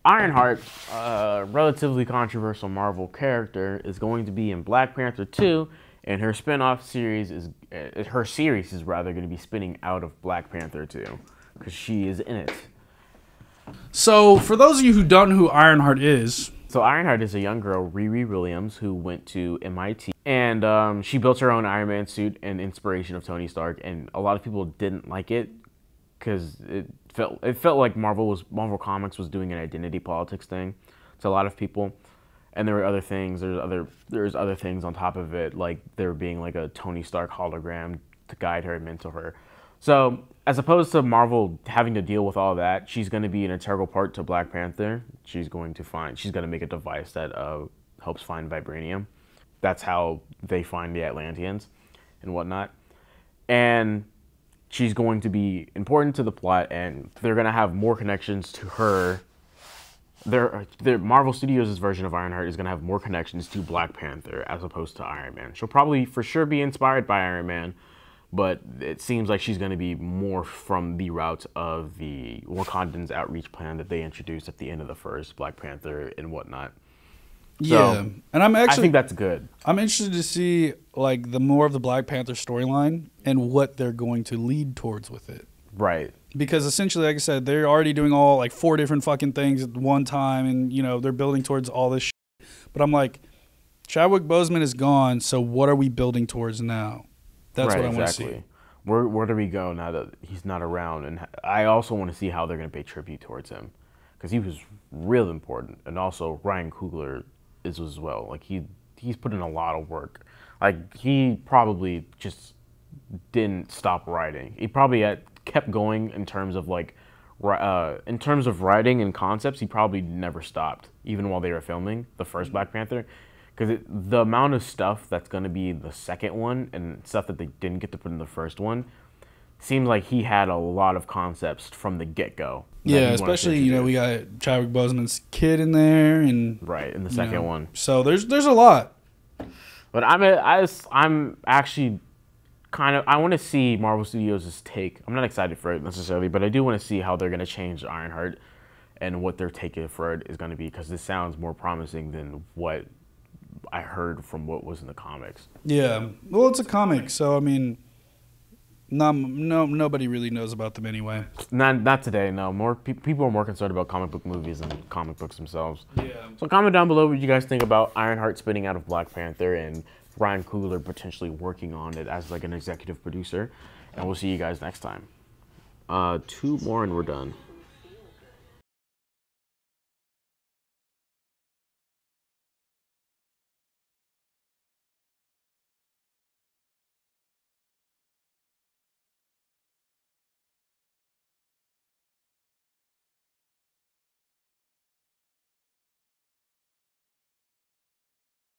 Ironheart, a relatively controversial Marvel character, is going to be in Black Panther 2, and her spin-off series is rather going to be spinning out of Black Panther 2 because she is in it. So, for those of you who don't know who Ironheart is, so Ironheart is a young girl, Riri Williams, who went to MIT, and she built her own Iron Man suit and inspiration of Tony Stark, and a lot of people didn't like it because it felt like Marvel Comics was doing an identity politics thing to a lot of people, and there were other things. There's other things on top of it, like there being like a Tony Stark hologram to guide her and mentor her. So as opposed to Marvel having to deal with all that, she's going to be an integral part to Black Panther. She's going to make a device that helps find vibranium. That's how they find the Atlanteans and whatnot. And she's going to be important to the plot, and they're going to have more connections to her. Their Marvel Studios' version of Ironheart is going to have more connections to Black Panther as opposed to Iron Man. She'll probably for sure be inspired by Iron Man, but it seems like she's going to be more from the route of the Wakandan's outreach plan that they introduced at the end of the first Black Panther and whatnot. Yeah, so, and I think that's good. I'm interested to see like the more of the Black Panther storyline and what they're going to lead towards with it. Right. Because essentially, like I said, they're already doing all like 4 different fucking things at one time, and you know they're building towards all this shit. But I'm like, Chadwick Boseman is gone, so what are we building towards now? That's what I want to see. Where do we go now that he's not around? And I also want to see how they're going to pay tribute towards him, because he was real important, and also Ryan Coogler is as well. Like he's put in a lot of work. Like he probably just didn't stop writing. He probably kept going in terms of writing and concepts. He probably never stopped, even while they were filming the first Black Panther. Because the amount of stuff that's going to be the second one and stuff that they didn't get to put in the first one seemed like he had a lot of concepts from the get-go. Yeah, especially, you know, we got Chadwick Boseman's kid in there. And right, in the second one. So there's a lot. But I'm actually I want to see Marvel Studios' take. I'm not excited for it necessarily, but I do want to see how they're going to change Ironheart and what their take for it is going to be, because this sounds more promising than what I heard from what was in the comics. Yeah, well, it's a comic, so I mean, nobody really knows about them anyway. Not today. No, more people are more concerned about comic book movies than comic books themselves. Yeah. So comment down below what you guys think about Ironheart spinning out of Black Panther and Ryan Coogler potentially working on it as like an executive producer. And we'll see you guys next time. 2 more and we're done.